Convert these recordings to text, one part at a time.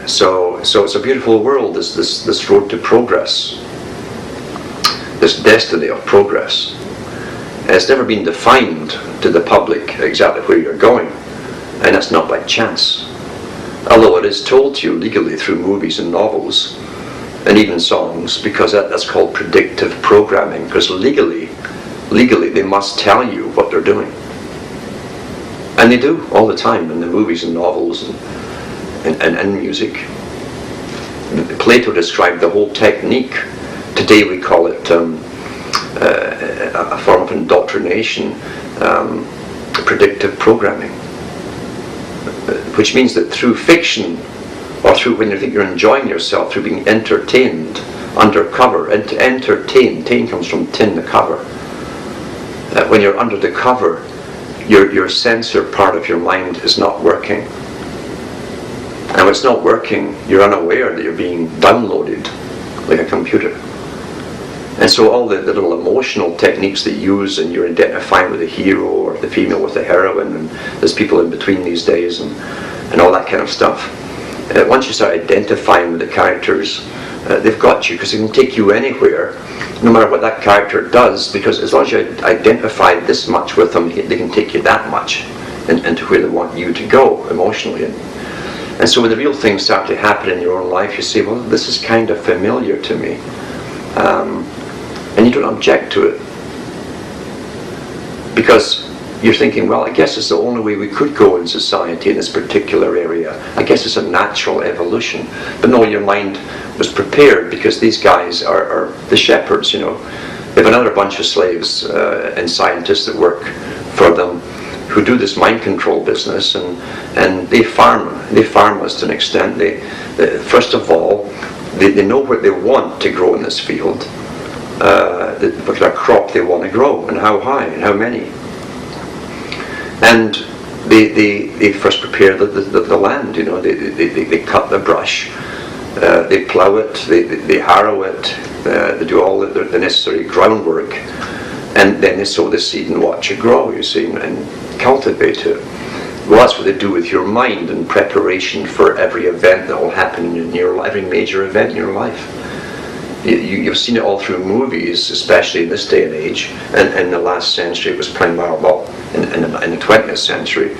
So it's a beautiful world, this road to progress, this destiny of progress. And it's never been defined to the public exactly where you're going, and that's not by chance. Although it is told to you legally through movies and novels, and even songs, because that's called predictive programming, because legally they must tell you what they're doing. And they do all the time in the movies and novels and music. Plato described the whole technique. Today we call it a form of indoctrination, predictive programming, which means that through fiction, or through when you think you're enjoying yourself, through being entertained undercover, and to entertain, tin comes from tin, the cover. When you're under the cover, your sensor part of your mind is not working. And when it's not working, you're unaware that you're being downloaded like a computer. And so all the little emotional techniques that you use, and you're identifying with the hero or the female with the heroine, and there's people in between these days, and all that kind of stuff. Once you start identifying with the characters, they've got you, because they can take you anywhere, no matter what that character does, because as long as you identify this much with them, they can take you that much into where they want you to go emotionally. And so when the real things start to happen in your own life, you say, well, this is kind of familiar to me. And you don't object to it. Because you're thinking, well, I guess it's the only way we could go in society in this particular area. I guess it's a natural evolution. But no, your mind was prepared, because these guys are the shepherds, you know. They have another bunch of slaves and scientists that work for them, who do this mind control business, and they farm us to an extent. First of all, they know what they want to grow in this field, the particular crop they want to grow, and how high, and how many. And they first prepare the land, you know. They cut the brush, they plough it, they harrow it, they do all the necessary groundwork, and then they sow the seed and watch it grow, you see, and cultivate it. Well, that's what they do with your mind in preparation for every event that will happen in your life, every major event in your life. You've seen it all through movies, especially in this day and age, and in the last century it was primarily, well, in the 20th century,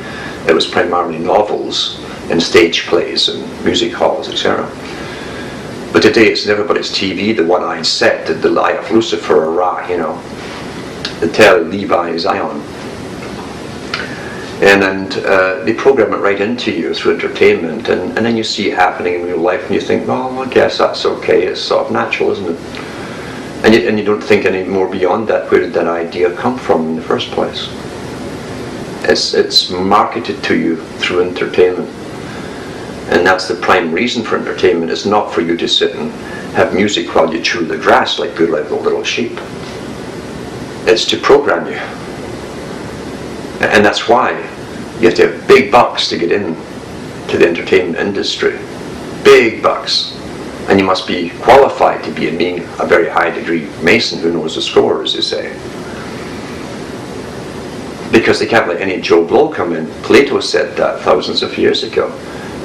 it was primarily novels and stage plays and music halls, etc. But today it's in everybody's TV, the one-eyed set, the Lie of Lucifer, or Ra, you know, the Tell Levi Zion. And they program it right into you through entertainment, and then you see it happening in real life, and you think, well, I guess that's okay, it's sort of natural, isn't it? And you don't think any more beyond that. Where did that idea come from in the first place? It's marketed to you through entertainment. And that's the prime reason for entertainment. It's not for you to sit and have music while you chew the grass like good little sheep. It's to program you. And that's why you have to have big bucks to get in to the entertainment industry. Big bucks. And you must be qualified to be being a very high degree Mason who knows the score, as they say. Because they can't let any Joe Blow come in. Plato said that thousands of years ago.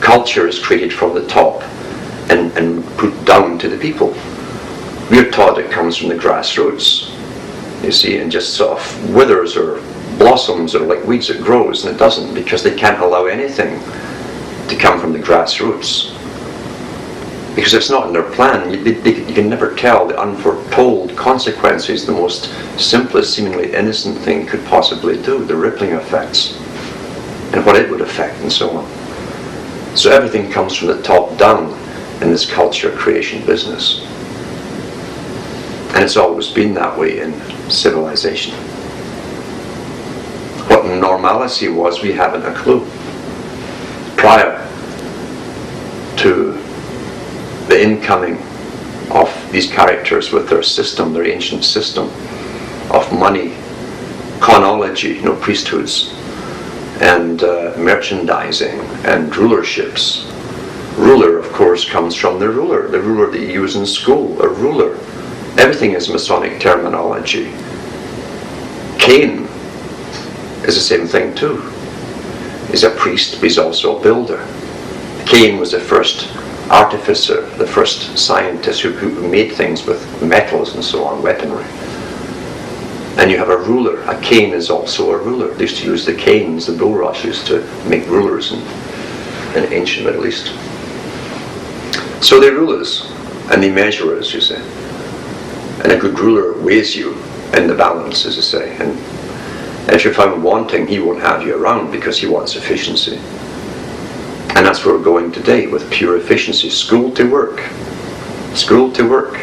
Culture is created from the top and put down to the people. We're taught it comes from the grassroots, you see, and just sort of withers or blossoms, or like weeds, it grows, and it doesn't, because they can't allow anything to come from the grassroots. Because it's not in their plan. You can never tell the unforetold consequences the most simplest, seemingly innocent thing could possibly do, the rippling effects, and what it would affect, and so on. So everything comes from the top down in this culture creation business. And it's always been that way in civilization. What normalcy was, we haven't a clue. Prior to the incoming of these characters with their system, their ancient system of money, chronology, priesthoods, and merchandising and rulerships. Ruler, of course, comes from the ruler that you use in school, a ruler. Everything is Masonic terminology. Cain is the same thing too. He's a priest, but he's also a builder. Cain was the first artificer, the first scientist who made things with metals and so on, weaponry. And you have a ruler. A cane is also a ruler. They used to use the canes, the bulrushes, to make rulers in ancient Middle East. So they rule us, and they measure us, you see. And a good ruler weighs you in the balance, as I say. And if you're found wanting, he won't have you around because he wants efficiency. And that's where we're going today, with pure efficiency. School to work. School to work.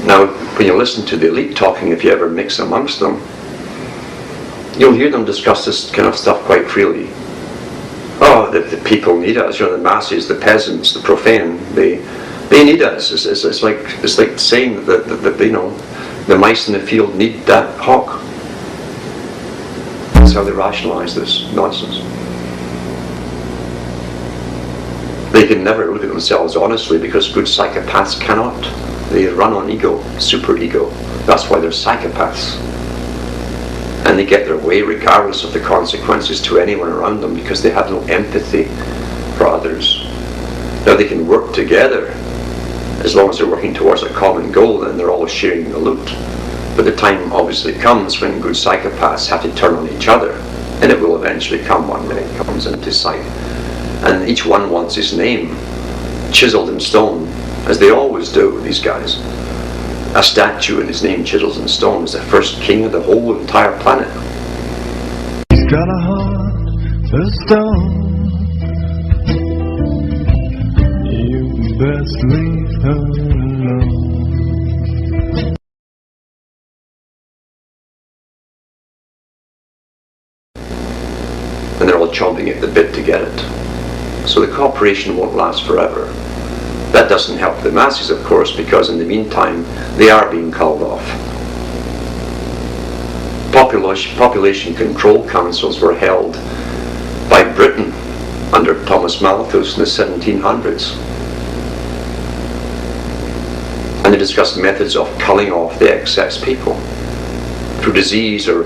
Now, when you listen to the elite talking, if you ever mix amongst them, you'll hear them discuss this kind of stuff quite freely. Oh, the people need us, the masses, the peasants, the profane, they need us. It's like saying that the mice in the field need that hawk. That's how they rationalize this nonsense. They can never look at themselves honestly because good psychopaths cannot. They run on ego, super ego. That's why they're psychopaths. And they get their way regardless of the consequences to anyone around them because they have no empathy for others. Now they can work together as long as they're working towards a common goal and they're all sharing the loot. But the time obviously comes when good psychopaths have to turn on each other, and it will eventually come one day. It comes into sight. And each one wants his name chiseled in stone, as they always do, these guys. A statue and his name chiseled in stone is the first king of the whole entire planet. He's got a heart of stone. You best leave her alone. And they're all chomping at the bit to get it. So the cooperation won't last forever. That doesn't help the masses, of course, because in the meantime, they are being called off. Population control councils were held by Britain under Thomas Malthus in the 1700s. And they discussed methods of culling off the excess people through disease or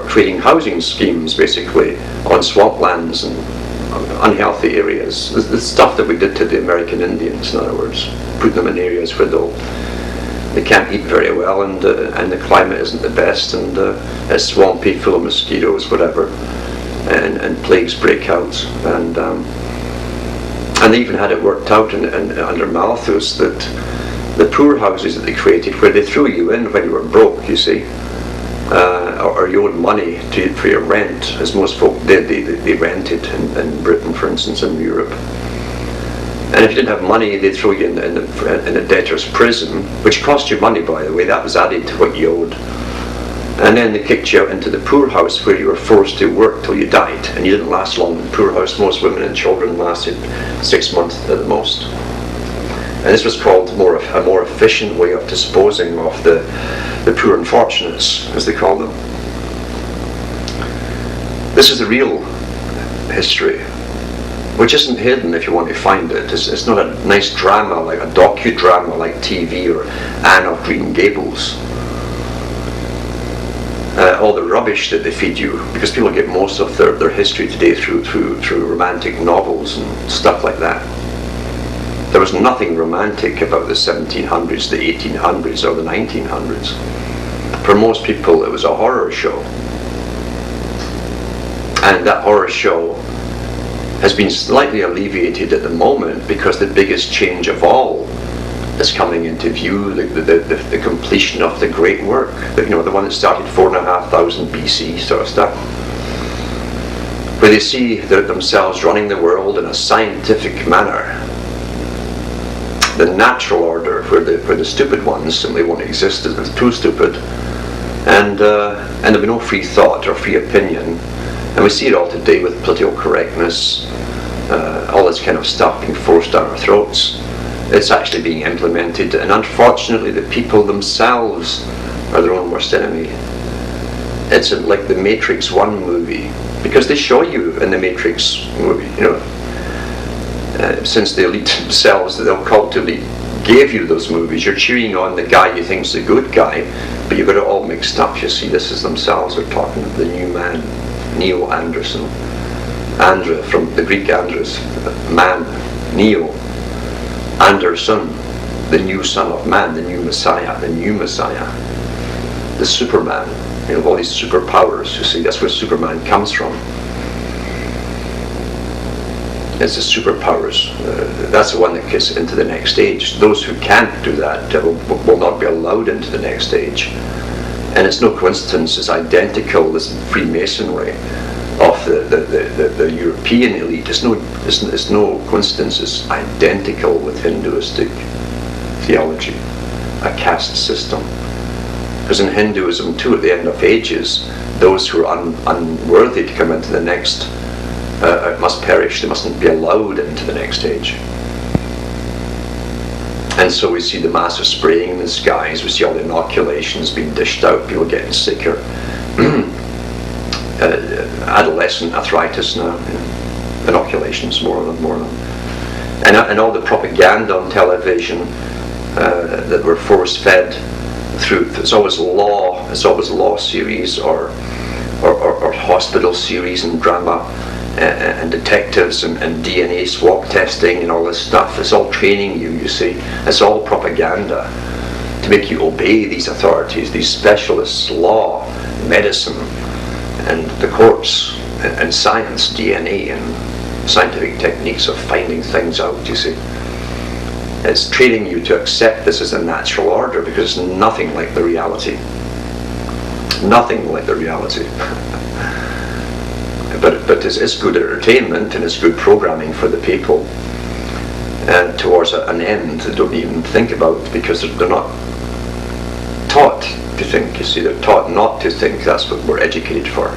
creating housing schemes, basically, on swamplands and unhealthy areas. The stuff that we did to the American Indians, in other words, put them in areas where they can't eat very well, and the climate isn't the best, and it's swampy, full of mosquitoes, whatever, and plagues break out, and they even had it worked out under Malthus that the poor houses that they created, where they threw you in when you were broke, you see, or you owed money for your rent, as most folk did. They rented in Britain, for instance, in Europe. And if you didn't have money, they'd throw you in a debtor's prison, which cost you money, by the way. That was added to what you owed. And then they kicked you out into the poorhouse, where you were forced to work till you died. And you didn't last long in the poorhouse. Most women and children lasted 6 months at the most. And this was called a more efficient way of disposing of the poor unfortunates, as they call them. This is the real history, which isn't hidden if you want to find it. It's not a nice drama, like a docudrama like TV or Anne of Green Gables. All the rubbish that they feed you, because people get most of their history today through romantic novels and stuff like that. There was nothing romantic about the 1700s, the 1800s, or the 1900s. For most people, it was a horror show. And that horror show has been slightly alleviated at the moment because the biggest change of all is coming into view, the completion of the great work, the one that started 4,500 BC sort of stuff, where they see themselves running the world in a scientific manner. The natural order, where the stupid ones simply won't exist, as they're too stupid, and there'll be no free thought or free opinion. And we see it all today with political correctness, all this kind of stuff being forced down our throats. It's actually being implemented, and unfortunately the people themselves are their own worst enemy. It's like the Matrix 1 movie, because they show you in the Matrix movie, since the elite themselves, the occult elite, gave you those movies, you're cheering on the guy you think's the good guy, but you've got it all mixed up. You see, this is themselves. They're talking of the new man, Neil Anderson. Andra, from the Greek Andros, man, Neo, Anderson, the new Son of Man, the new Messiah, the Superman, all these superpowers, you see, that's where Superman comes from. It's the superpowers. That's the one that gets into the next stage. Those who can't do that will not be allowed into the next stage. And it's no coincidence, it's identical, this Freemasonry of the European elite. It's no coincidence, it's identical with Hinduistic theology, a caste system. Because in Hinduism too, at the end of ages, those who are unworthy to come into the next must perish. They mustn't be allowed into the next stage. And so we see the massive spraying in the skies, we see all the inoculations being dished out, people getting sicker. Adolescent arthritis now, inoculations, more of them. And all the propaganda on television that we're force-fed through, it's always law series or hospital series and drama. And detectives and DNA swab testing and all this stuff. It's all training you see. It's all propaganda to make you obey these authorities, these specialists, law, medicine, and the courts, and science, DNA, and scientific techniques of finding things out, you see. It's training you to accept this as a natural order because it's nothing like the reality. Nothing like the reality. But it's good entertainment and it's good programming for the people towards an end they don't even think about because they're not taught to think, you see. They're taught not to think. That's what we're educated for.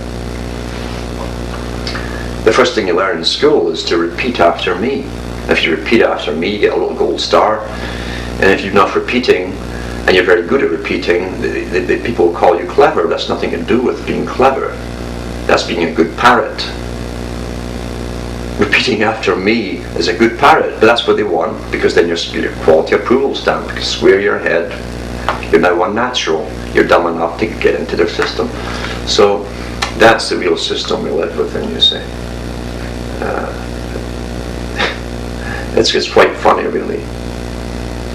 The first thing you learn in school is to repeat after me. If you repeat after me, you get a little gold star. And if you're not repeating, and you're very good at repeating, the people will call you clever. That's nothing to do with being clever. That's being a good parrot. Repeating after me is a good parrot, but that's what they want, because then your quality approval stamp can square your head. You're now unnatural. You're dumb enough to get into their system. So that's the real system we live within, you see. It's quite funny, really.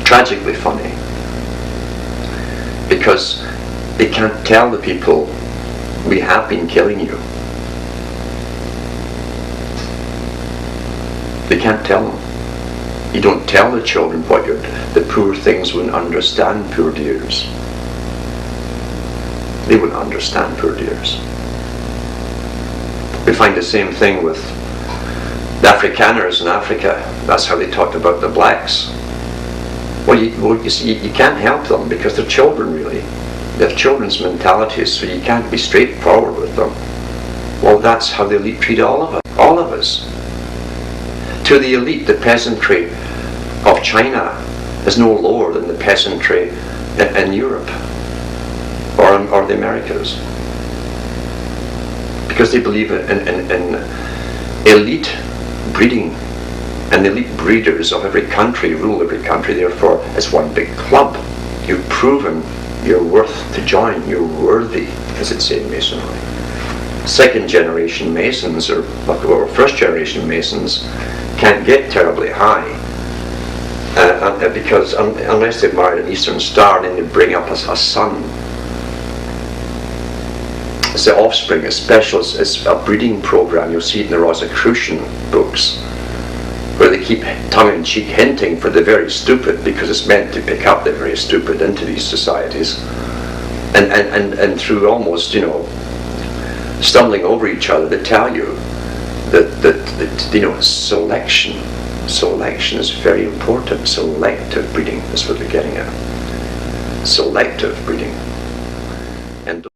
Tragically funny. Because they can't tell the people, we have been killing you. They can't tell them. You don't tell the children what you're doing. The poor things wouldn't understand, poor dears. They wouldn't understand, poor dears. We find the same thing with the Afrikaners in Africa. That's how they talked about the blacks. Well, you see, you can't help them because they're children, really. They have children's mentalities, so you can't be straightforward with them. Well, that's how the elite treat all of us. To the elite, the peasantry of China is no lower than the peasantry in Europe or the Americas. Because they believe in elite breeding, and the elite breeders of every country rule every country. Therefore, it's one big club. You've proven you're worth to join. You're worthy, as it says in Masonry. Second generation Masons, or first generation Masons, can't get terribly high because unless they've married an Eastern Star, then they bring up a son. It's the offspring, it's special, it's a breeding program. You'll see it in the Rosicrucian books, where they keep tongue-in-cheek hinting for the very stupid, because it's meant to pick up the very stupid into these societies, and through almost, stumbling over each other, they tell you that selection is very important. Selective breeding is what they're getting at. Selective breeding. And